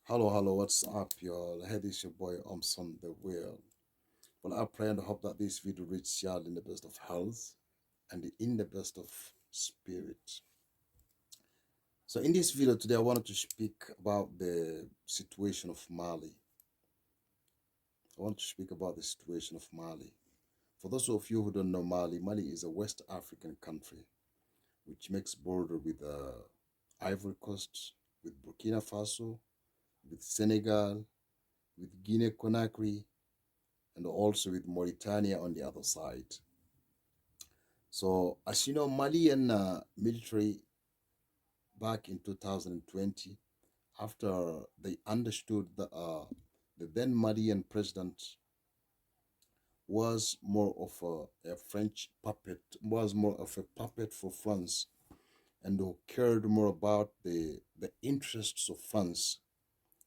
Hello, what's up, y'all? Hey, this your boy Omson the Wheel. Well, I pray and hope that this video reaches y'all in the best of health and in the best of spirit. So, in this video today, I wanted to speak about the situation of Mali. I want to speak about the situation of Mali. For those of you who don't know Mali, Mali is a West African country which makes border with Ivory Coast, with Burkina Faso, with Senegal, with Guinea-Conakry, and also with Mauritania on the other side. So, as you know, Malian military back in 2020, after they understood that the then Malian president was more of a French puppet, was more of a puppet for France, and who cared more about the interests of France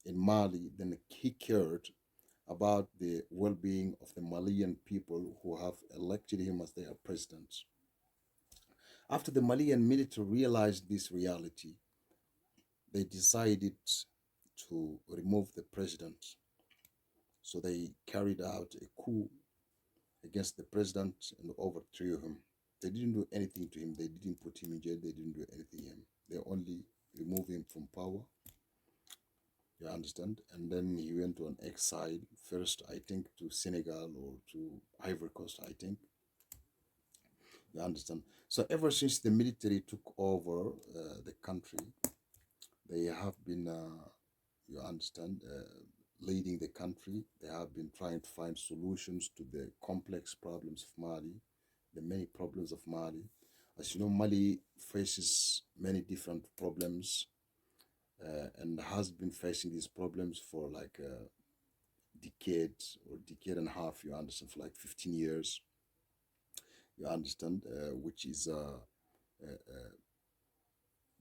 in Mali than he cared about the well-being of the Malian people who have elected him as their president. After the Malian military realized this reality, they decided to remove the president. So they carried out a coup against the president and overthrew him. They didn't do anything to him. They didn't put him in jail. They didn't do anything to him. They only removed him from power. You understand? And then he went on exile, first, I think, to Senegal or to Ivory Coast, I think. You understand? So ever since the military took over the country, they have been, you understand, leading the country. They have been trying to find solutions to the complex problems of Mali, the many problems of Mali. As you know, Mali faces many different problems and has been facing these problems for like a decade or decade and a half, you understand, for like 15 years, you understand, which is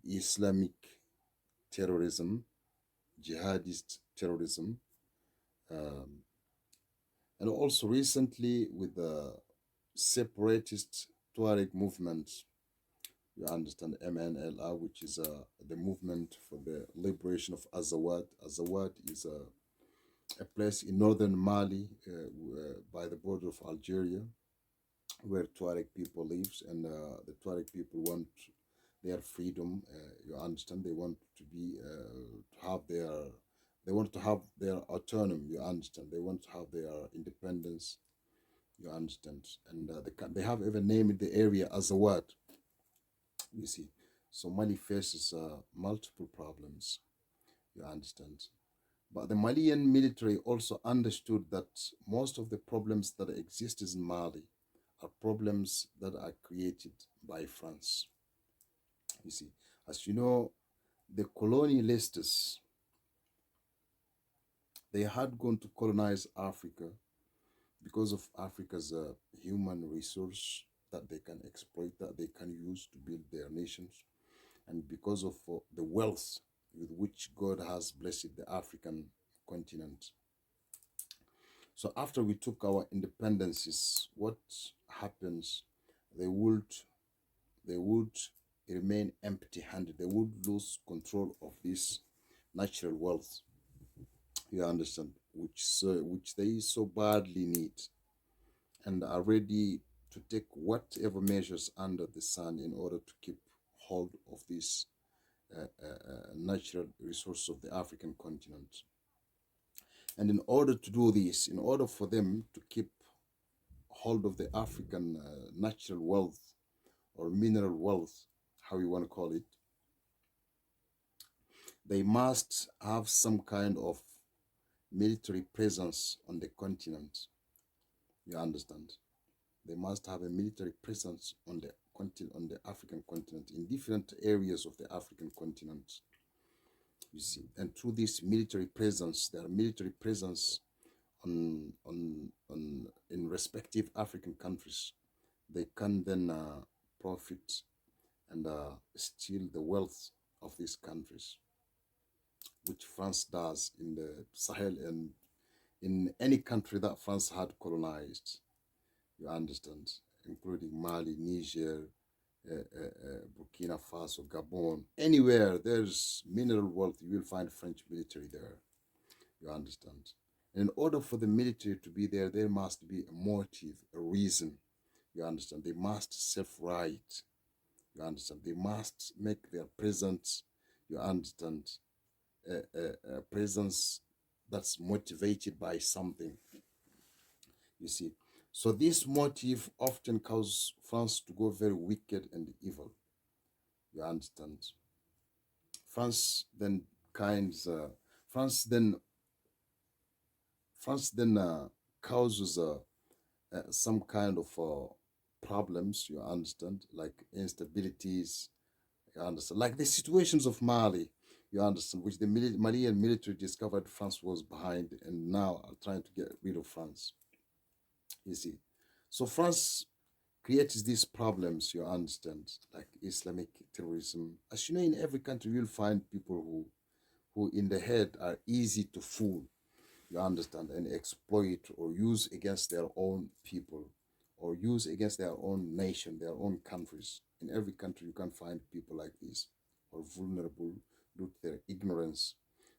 Islamic terrorism, jihadist terrorism, um, and also recently with the separatist Tuareg movement, you understand, MNLA, which is the movement for the liberation of Azawad. Azawad is a place in northern Mali by the border of Algeria, where Tuareg people lives, and the Tuareg people want their freedom. You understand? They want to be to have their they want to have their autonomy. You understand? They want to have their independence. You understand? And they have even named the area Azawad. You see, so Mali faces multiple problems. You understand? But the Malian military also understood that most of the problems that exist in Mali are problems that are created by France. You see, as you know, the colonialists, they had gone to colonize Africa because of Africa's human resource that they can exploit, that they can use to build their nations, and because of the wealth with which God has blessed the African continent. So after we took our independences, what happens? They would they would remain empty-handed. They would lose control of this natural wealth. You understand, which they so badly need, and are ready to take whatever measures under the sun in order to keep hold of this natural resource of the African continent. And in order to do this, in order for them to keep hold of the African natural wealth or mineral wealth, how you want to call it, they must have some kind of military presence on the continent. You understand? They must have a military presence on the continent, on the African continent, in different areas of the African continent. You see, and through this military presence, their military presence in respective African countries, they can then profit and steal the wealth of these countries, which France does in the Sahel and in any country that France had colonized, you understand, including Mali, Niger, Burkina Faso, Gabon, anywhere there's mineral wealth, you will find French military there. You understand? And in order for the military to be there, there must be a motive, a reason. You understand? They must self-right. You understand? They must make their presence, you understand, a presence that's motivated by something. You see? So this motive often causes France to go very wicked and evil. You understand? France then kinds France then France then causes some kind of problems, you understand, like instabilities, you understand, like the situations of Mali, you understand, which the Malian military discovered France was behind and now are trying to get rid of France, you see. So France creates these problems, you understand, like Islamic terrorism. As you know, in every country, you'll find people who in the head are easy to fool, you understand, and exploit or use against their own people or use against their own nation, their own countries. In every country, you can find people like this or vulnerable due to their ignorance,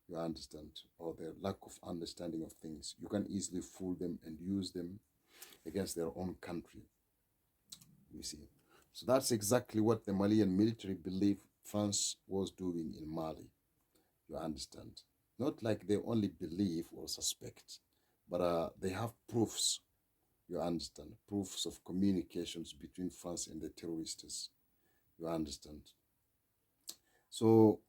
you understand, or their lack of understanding of things. You can easily fool them and use them against their own country, you see. So that's exactly what the Malian military believed France was doing in Mali, you understand. Not like they only believe or suspect, but they have proofs, you understand, proofs of communications between France and the terrorists, you understand. So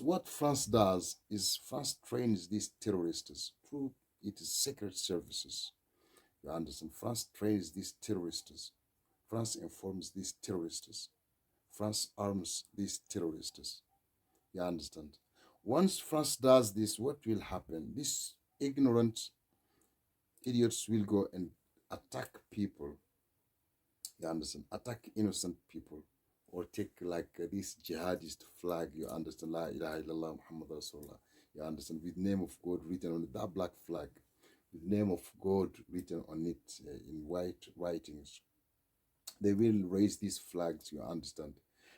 what France does is France trains these terrorists through its secret services, you understand. France trains these terrorists, France informs these terrorists, France arms these terrorists, you understand. Once France does this, what will happen? These ignorant idiots will go and attack people, you understand, attack innocent people, or take like this jihadist flag, you understand, La ilaha illallah Muhammad Rasulullah, you understand, with name of God written on it, that black flag, with name of God written on it in white writings. They will raise these flags, you understand.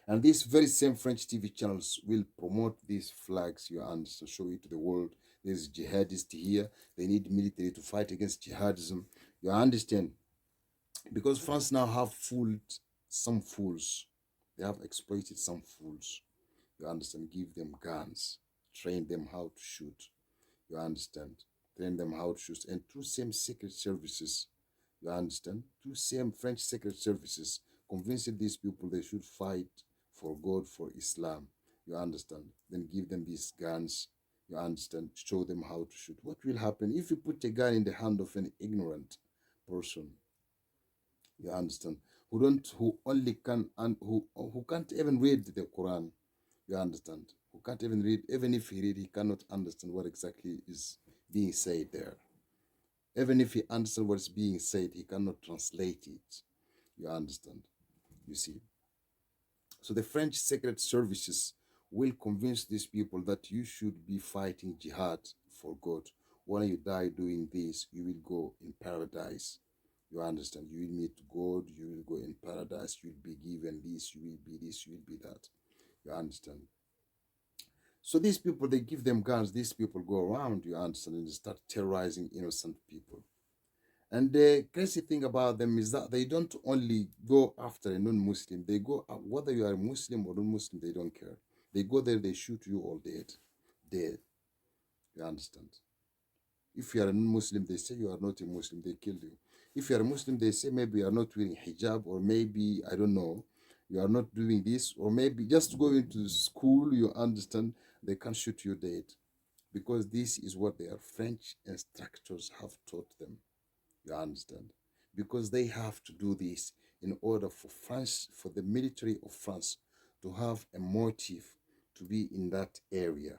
And these very same French TV channels will promote these flags, you understand, show it to the world. There's jihadists here. They need military to fight against jihadism. You understand? Because France now have fooled some fools. They have exploited some fools. You understand? Give them guns. Train them how to shoot. You understand? Train them how to shoot. And through same secret services, you understand? Two same French secret services convincing these people they should fight for God, for Islam. You understand? Then give them these guns. You understand? Show them how to shoot. What will happen if you put a gun in the hand of an ignorant person? You understand? Who only can, and who can't even read the Quran. You understand? Who can't even read, even if he read, he cannot understand what exactly is being said there. Even if he understands what's being said, he cannot translate it. You understand? You see? So the French secret services will convince these people that you should be fighting jihad for God. When you die doing this, you will go in paradise. You understand? You will meet God, you will go in paradise, you will be given this, you will be this, you will be that. You understand? So these people, they give them guns, these people go around, you understand, and start terrorizing innocent people. And the crazy thing about them is that they don't only go after a non-Muslim, they go, whether you are Muslim or non-Muslim, they don't care. They go there, they shoot you all dead. Dead. You understand? If you are a non-Muslim, they say you are not a Muslim, they kill you. If you are a Muslim, they say maybe you are not wearing hijab, or maybe, I don't know, you are not doing this, or maybe just going to school, you understand, they can shoot you dead. Because this is what their French instructors have taught them. You understand? Because they have to do this in order for France, for the military of France to have a motive to be in that area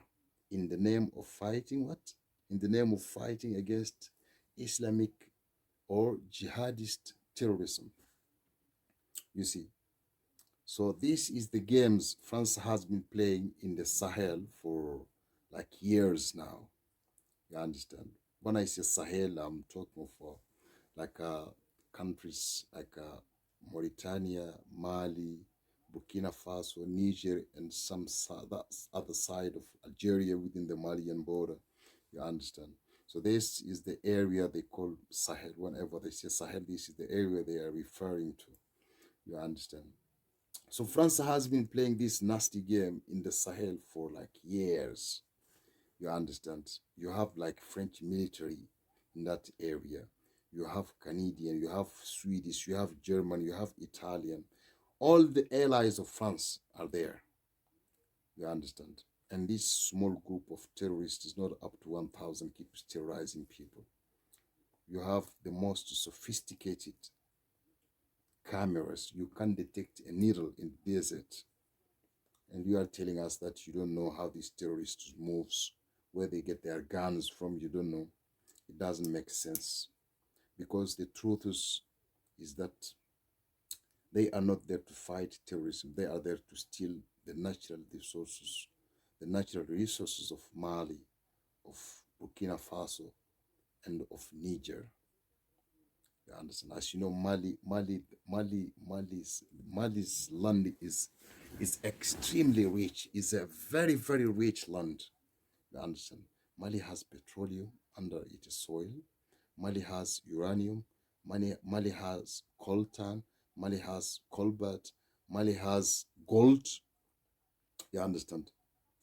in the name of fighting what? In the name of fighting against Islamic or jihadist terrorism. You see? So this is the games France has been playing in the Sahel for like years now. You understand? When I say Sahel, I'm talking for like countries like Mauritania, Mali, Burkina Faso, Niger, and that other side of Algeria within the Malian border. You understand? So this is the area they call Sahel. Whenever they say Sahel, this is the area they are referring to. You understand? So France has been playing this nasty game in the Sahel for like years. You understand? You have like French military in that area. You have Canadian, you have Swedish, you have German, you have Italian. All the allies of France are there. You understand? And this small group of terrorists is not up to 1,000, keeps terrorizing people. You have the most sophisticated cameras. You can detect a needle in the desert. And you are telling us that you don't know how these terrorists moves, where they get their guns from, you don't know. It doesn't make sense. Because the truth is that they are not there to fight terrorism. They are there to steal the natural resources of Mali, of Burkina Faso, and of Niger. You understand? As you know, Mali's land is extremely rich. It's a very, very rich land. You understand? Mali has petroleum under its soil. Mali has uranium. Mali has coltan. Mali has cobalt. Mali has gold. You understand?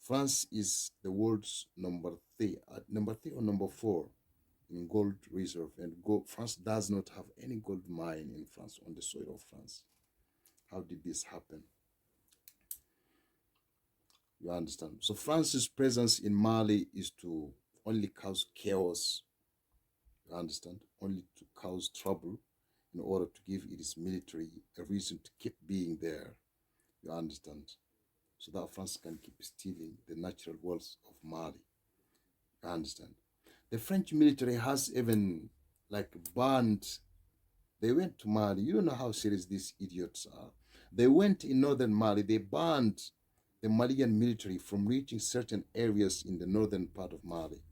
France is the world's number three or number four in gold reserve, and France does not have any gold mine in France, on the soil of France. How did this happen? You understand? So France's presence in Mali is to only cause chaos. You understand? Only to cause trouble in order to give its military a reason to keep being there. You understand? So that France can keep stealing the natural wealth of Mali. You understand? The French military has even like banned. They went to Mali. You don't know how serious these idiots are. They went in northern Mali. They banned the Malian military from reaching certain areas in the northern part of Mali.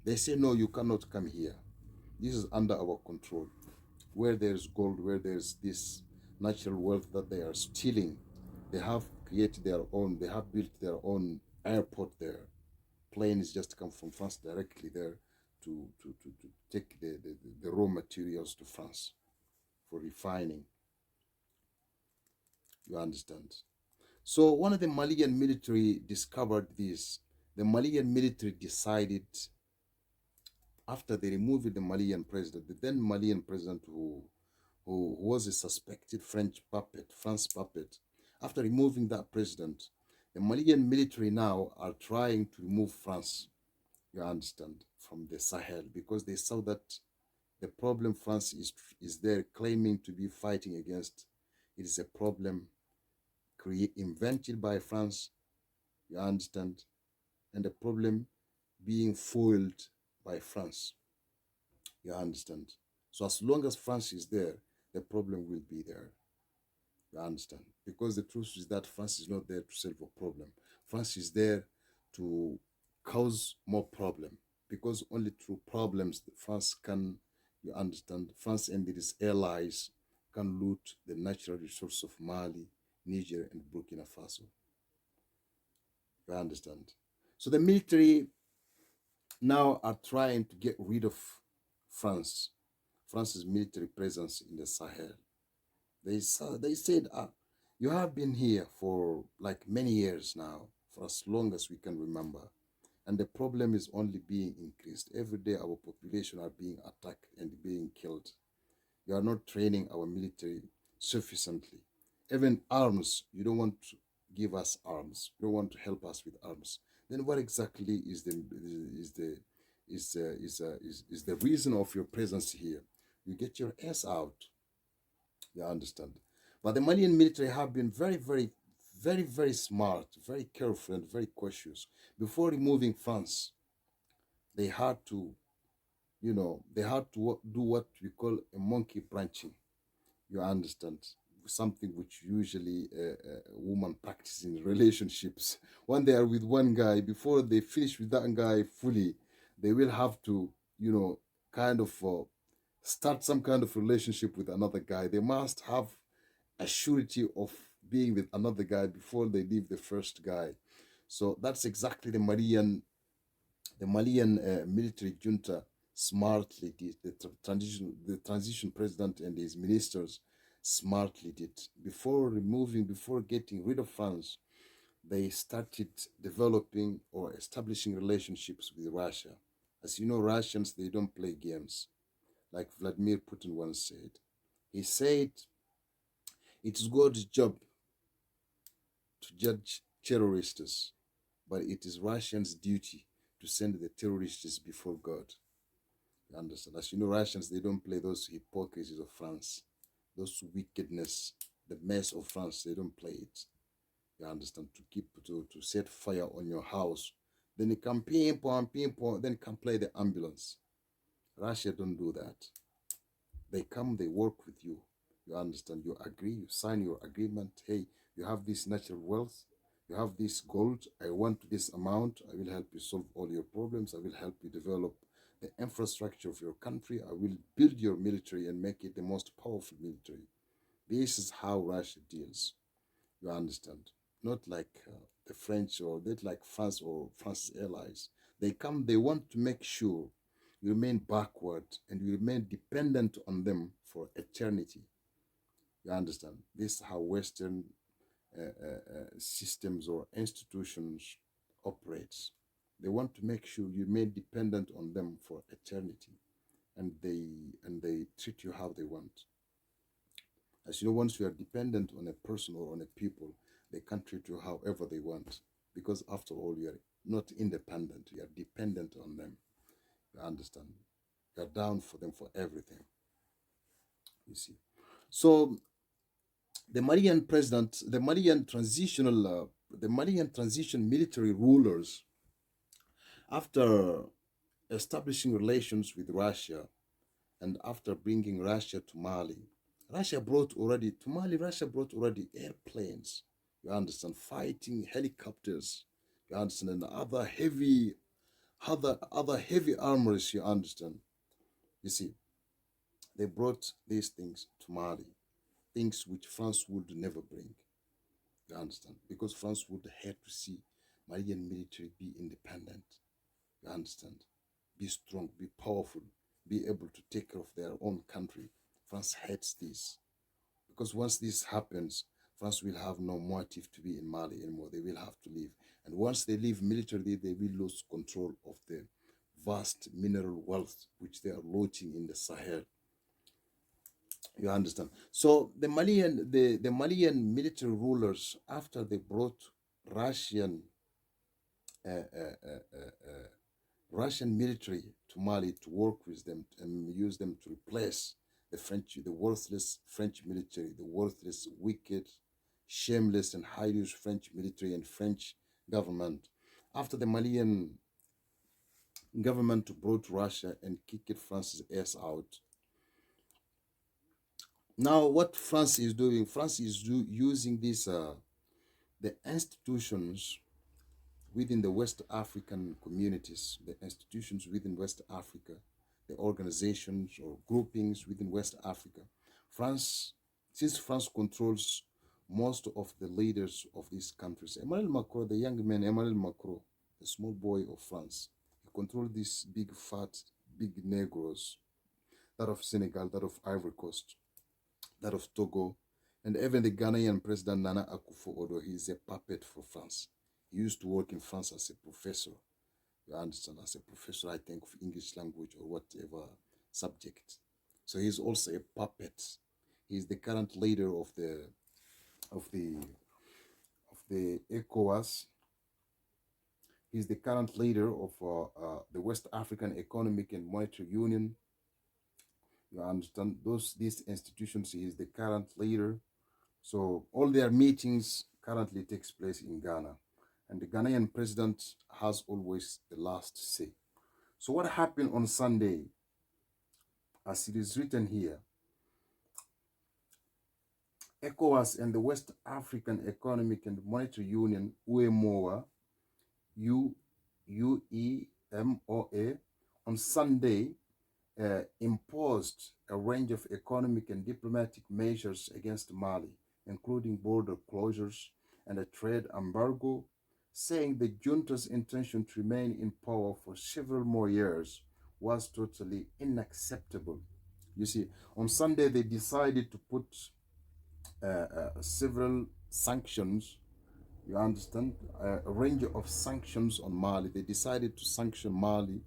They say, no, you cannot come here. This is under our control. Where there's gold, where there's this natural wealth that they are stealing, they have created their own, they have built their own airport there. Planes just come from France directly there to take the raw materials to France for refining. You understand? So one of the Malian military discovered this. The Malian military decided, after they removed the Malian president, the then Malian president who was a suspected France puppet, after removing that president, the Malian military now are trying to remove France, you understand, from the Sahel, because they saw that the problem France is there claiming to be fighting against, it is a problem invented by France, you understand, and the problem being foiled by France, you understand. So as long as France is there, the problem will be there. You understand? Because the truth is that France is not there to solve a problem. France is there to cause more problem. Because only through problems France can, you understand, France and its allies can loot the natural resource of Mali, Niger, and Burkina Faso. You understand? So the military now are trying to get rid of France's military presence in the Sahel. They said, you have been here for like many years now, for as long as we can remember. And the problem is only being increased. Every day our population are being attacked and being killed. You are not training our military sufficiently. Even arms, you don't want to give us arms. You don't want to help us with arms. Then what exactly is the reason of your presence here? You get your ass out. You understand? But the Malian military have been very, very, very, very smart, very careful, and very cautious. Before removing France, they had to, they had to do what we call a monkey branching. You understand? Something which usually a woman practices in relationships. When they are with one guy, before they finish with that guy fully, they will have to, kind of start some kind of relationship with another guy. They must have a surety of being with another guy before they leave the first guy. So that's exactly the Malian military junta smartly did. The transition president and his ministers smartly did. Before getting rid of France, they started developing or establishing relationships with Russia. As you know, Russians, they don't play games. Like Vladimir Putin once said. He said it is God's job to judge terrorists, but it is Russians' duty to send the terrorists before God. You understand? As you know, Russians, they don't play those hypocrisies of France, those wickedness, the mess of France, they don't play it. You understand? To set fire on your house. Then you can ping pong, then you can play the ambulance. Russia don't do that. They come, they work with you. You understand? You agree, you sign your agreement. Hey, you have this natural wealth, you have this gold. I want this amount. I will help you solve all your problems. I will help you develop the infrastructure of your country. I will build your military and make it the most powerful military. This is how Russia deals. You understand? Not like the French or not like France or France's allies. They come, they want to make sure you remain backward and you remain dependent on them for eternity. You understand? This is how Western systems or institutions operates. They want to make sure you remain dependent on them for eternity, and they treat you how they want. As you know, once you are dependent on a person or on a people, they can treat you however they want, because after all, you are not independent. You are dependent on them. You understand? You are down for them for everything. You see. So the Malian president, the Malian transition military rulers, after establishing relations with Russia and after bringing Russia to Mali, Russia brought already airplanes, you understand, fighting helicopters, you understand, and other heavy armors, you understand. You see, they brought these things to Mali, things which France would never bring. You understand? Because France would have to see Malian military be independent. You understand? Be strong, be powerful, be able to take care of their own country. France hates this. Because once this happens, France will have no motive to be in Mali anymore. They will have to leave. And once they leave militarily, they will lose control of the vast mineral wealth which they are looting in the Sahel. You understand? So the Malian military rulers, after they brought Russian uh, uh, uh, uh, Russian military to Mali to work with them and use them to replace the worthless French military, the worthless, wicked, shameless, and hideous French military and French government. After the Malian government brought Russia and kicked France's ass out, now what France is doing, France is using these the institutions within the West African communities, the institutions within West Africa, the organizations or groupings within West Africa. Since France controls most of the leaders of these countries, Emmanuel Macron, the young man, Emmanuel Macron, the small boy of France, he controls these big, fat, big Negroes, that of Senegal, that of Ivory Coast, that of Togo, and even the Ghanaian president Nana Akufo Addo. He is a puppet for France. He used to work in France as a professor. You understand, as a professor, I think, of English language or whatever subject. So he's also a puppet. He's the current leader of the ECOWAS. He's the current leader of the West African Economic and Monetary Union. You understand, these institutions, he is the current leader. So all their meetings currently takes place in Ghana. And the Ghanaian president has always the last say. So what happened on Sunday, as it is written here, ECOWAS and the West African Economic and Monetary Union, UEMOA, UEMOA, on Sunday imposed a range of economic and diplomatic measures against Mali. including border closures and a trade embargo, saying the junta's intention to remain in power for several more years was totally unacceptable. You see, on Sunday they decided to put several sanctions. You understand? A range of sanctions on Mali. They decided to sanction Mali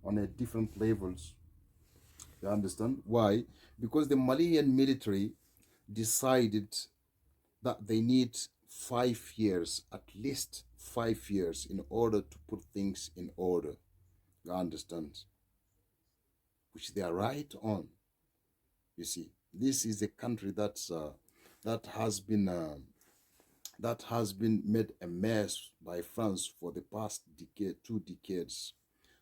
on a different levels. You understand? Why? Because the Malian military decided that they need 5 years, at least 5 years, in order to put things in order. You understand? Which they are right on. You see, this is a country that has been made a mess by France for the past decade, 2 decades.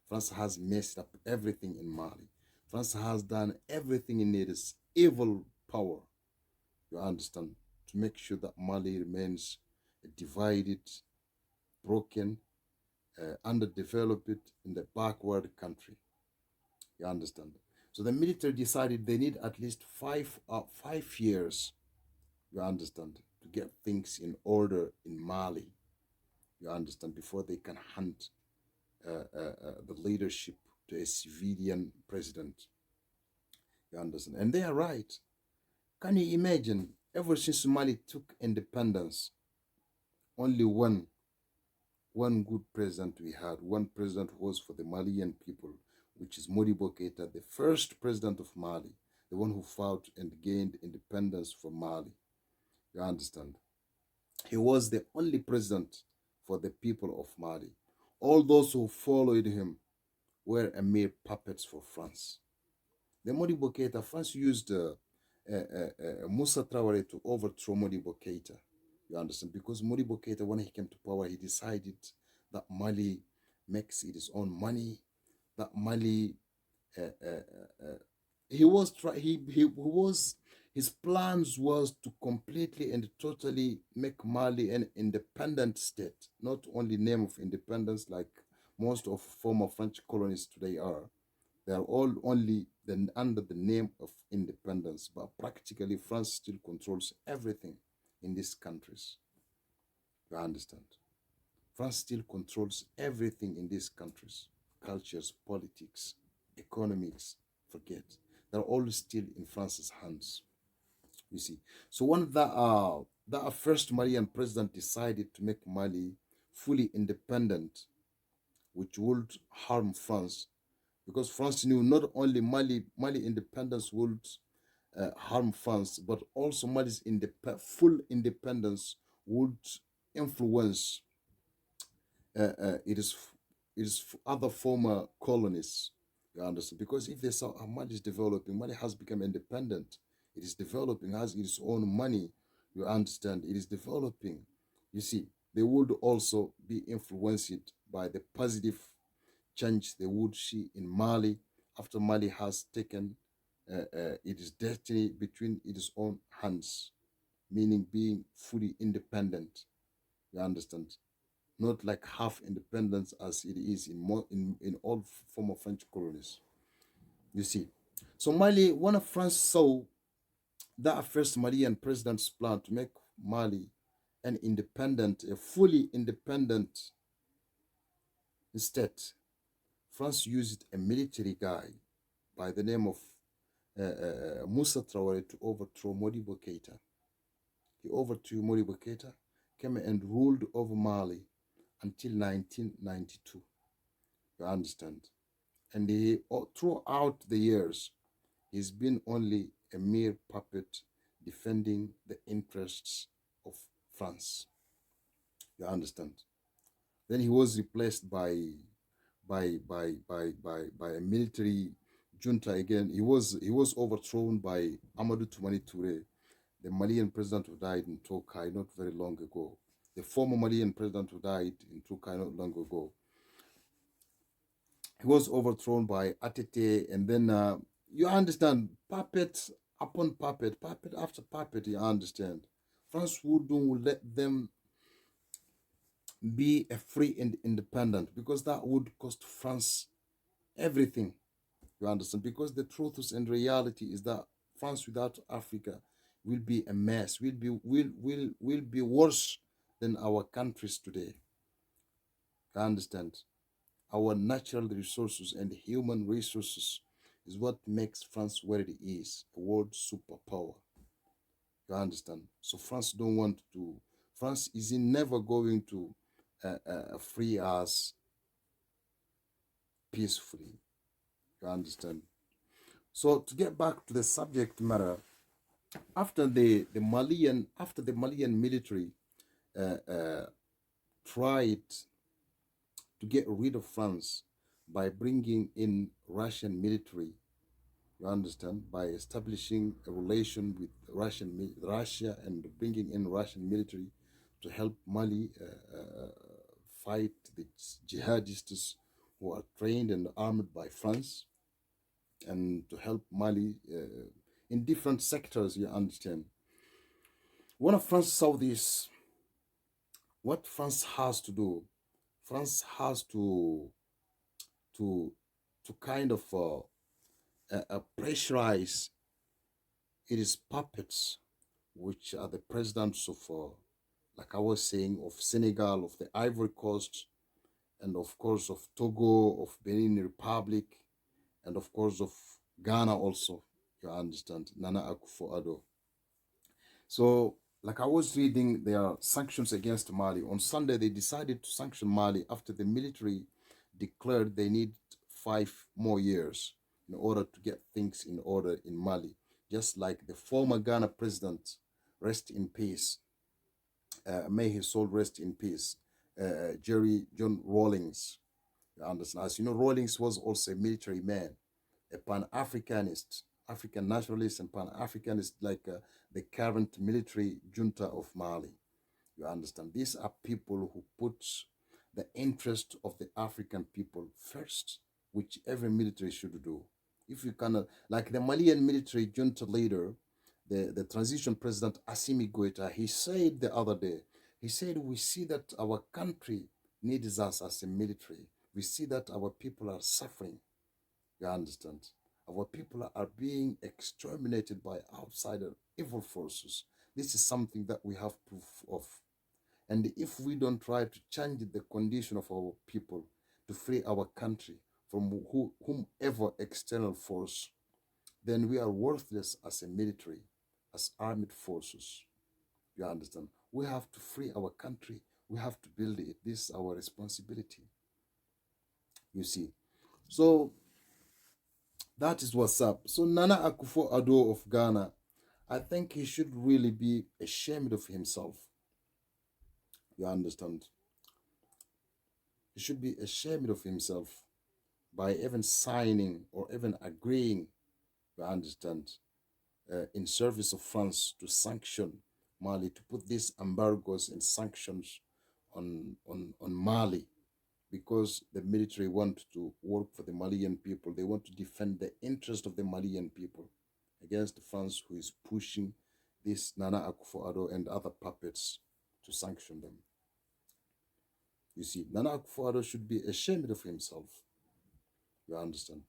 France has messed up everything in Mali. France has done everything in its evil power, you understand, to make sure that Mali remains a divided, broken, underdeveloped, in the backward country. You understand? So the military decided they need at least 5 years, you understand, to get things in order in Mali, you understand, before they can hand the leadership to a civilian president. You understand? And they are right. Can you imagine, ever since Mali took independence, only one good president we had, one president who was for the Malian people, which is Modibo Keïta, the first president of Mali, the one who fought and gained independence from Mali. You understand? He was the only president for the people of Mali. All those who followed him were a mere puppets for France. The Modibo Keïta, France used Moussa Traoré to overthrow Modibo Keïta. You understand? Because Modibo Keïta, when he came to power, he decided that Mali makes its own money, that Mali, his plans was to completely and totally make Mali an independent state, not only name of independence like most of former French colonies today are. They are all only under the name of independence, but practically France still controls everything in these countries. You understand? France still controls everything in these countries. Cultures, politics, economics, forget. They're all still in France's hands. You see. So when that first Malian president decided to make Mali fully independent, which would harm France, because France knew not only Mali independence would harm France, but also Mali's full independence would influence its other former colonies. You understand? Because if they saw Mali is developing, Mali has become independent. It is developing, has its own money. You understand? It is developing. You see, they would also be influenced by the positive change they would see in Mali after Mali has taken its destiny between its own hands, meaning being fully independent. You understand? Not like half independence as it is in all former French colonies. You see. So Mali, when France saw that first Malian president's plan to make Mali a fully independent state, France used a military guy by the name of Moussa Traoré to overthrow Modibo Keïta. He overthrew Modibo Keïta, came and ruled over Mali until 1992. You understand? And throughout the years, he's been only a mere puppet defending the interests of France. You understand? Then he was replaced by a military junta again. He was overthrown by Amadou Toumani Touré, the Malian president who died in Tokai not very long ago. The former Malian president who died in Tokai not long ago. He was overthrown by Atete, and then you understand, puppet upon puppet, puppet after puppet, you understand. France wouldn't let them be a free and independent, because that would cost France everything, you understand. Because the truth and reality is that France without Africa will be a mess, will be worse than our countries today. I understand. Our natural resources and human resources is what makes France where it is, a world superpower. You understand? So France don't want to. France is never going to free us peacefully. You understand? So to get back to the subject matter, after the Malian military tried to get rid of France by bringing in Russian military, you understand, by establishing a relation with Russia and bringing in Russian military to help Mali fight the jihadists who are trained and armed by France, and to help Mali in different sectors, you understand. When France saw this, what France has to do, France has to kind of pressurize its puppets, which are the presidents of, like I was saying, of Senegal, of the Ivory Coast, and of course of Togo, of Benin Republic, and of course of Ghana also, you understand, Nana Akufo Addo. So, like I was reading, there are sanctions against Mali. On Sunday, they decided to sanction Mali after the military declared they need 5 more years in order to get things in order in Mali. Just like the former Ghana president, rest in peace, may his soul rest in peace, Jerry John Rawlings. You understand? As you know, Rawlings was also a military man, a Pan-Africanist, African nationalist and Pan-Africanist, like the current military junta of Mali. You understand? These are people who put the interest of the African people first, which every military should do. If you cannot, like the Malian military junta leader, the transition president Assimi Goïta, he said the other day, he said, we see that our country needs us as a military. We see that our people are suffering. You understand? Our people are being exterminated by outsider evil forces. This is something that we have proof of. And if we don't try to change the condition of our people, to free our country from whomever external force, then we are worthless as a military, as armed forces. You understand? We have to free our country. We have to build it. This is our responsibility. You see? So that is what's up. So Nana Akufo Addo of Ghana, I think he should really be ashamed of himself. You understand? He should be ashamed of himself by even signing or even agreeing, you understand, in service of France to sanction Mali, to put these embargoes and sanctions on Mali, because the military want to work for the Malian people. They want to defend the interest of the Malian people against France, who is pushing this Nana Akufo Addo and other puppets to sanction them. You see, Nana Akufo Addo should be ashamed of himself. You understand?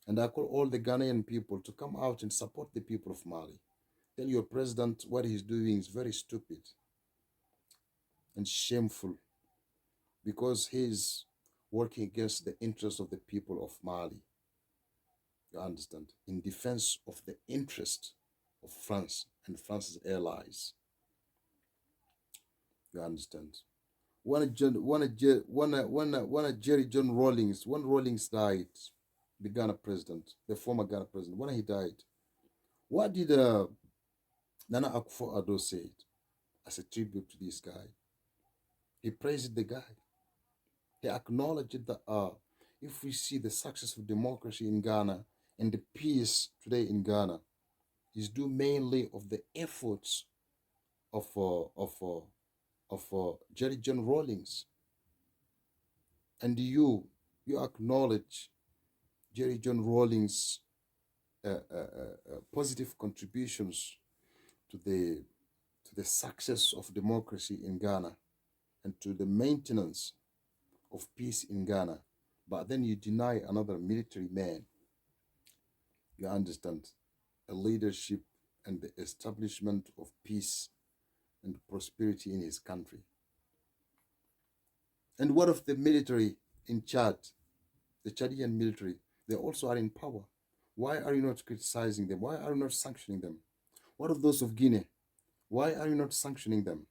And I call all the Ghanaian people to come out and support the people of Mali. Tell your president what he's doing is very stupid and shameful, because he's working against the interests of the people of Mali. You understand? In defense of the interest of France and France's allies. You understand? When Jerry John Rawlings, when Rawlings died, the Ghana president, the former Ghana president, when he died, what did Nana Akufo Addo say as a tribute to this guy? He praised the guy. He acknowledged that if we see the success of democracy in Ghana and the peace today in Ghana is due mainly of the efforts of Jerry John Rawlings. And you acknowledge Jerry John Rawlings' positive contributions to the success of democracy in Ghana and to the maintenance of peace in Ghana, but then you deny another military man, you understand, a leadership and the establishment of peace and prosperity in his country. And what of the military in Chad, the Chadian military? They also are in power. Why are you not criticizing them? Why are you not sanctioning them? What of those of Guinea? Why are you not sanctioning them?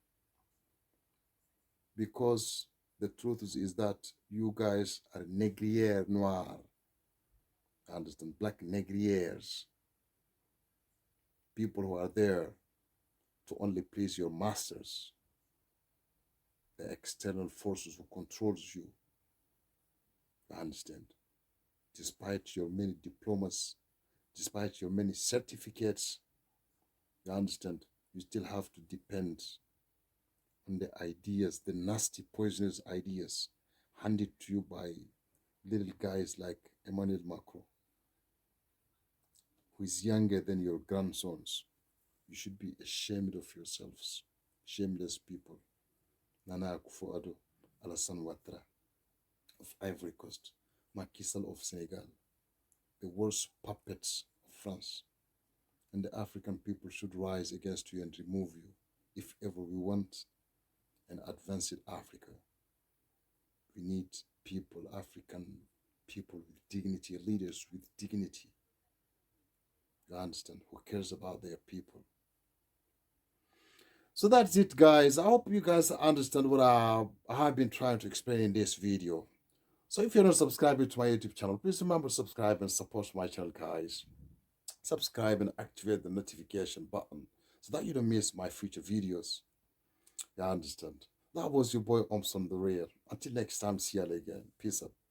Because the truth is that you guys are négrières noir. I understand, black négrières. People who are there to only please your masters, the external forces who controls you. I understand. Despite your many diplomas, despite your many certificates, you understand, you still have to depend on the ideas, the nasty, poisonous ideas handed to you by little guys like Emmanuel Macron, who is younger than your grandsons. You should be ashamed of yourselves, shameless people. Nana Akufo Addo, Alassane Ouattara of Ivory Coast, Macky Sall of Senegal, the worst puppets of France. And the African people should rise against you and remove you if ever we want an advanced Africa. We need people, African people with dignity, leaders with dignity. You understand? Who cares about their people? So that's it, guys. I hope you guys understand what I have been trying to explain in this video. So if you're not subscribing to my YouTube channel, please remember to subscribe and support my channel, guys. Subscribe and activate the notification button so that you don't miss my future videos. You understand? That was your boy Omson the Real. Until next time, see you again. Peace out.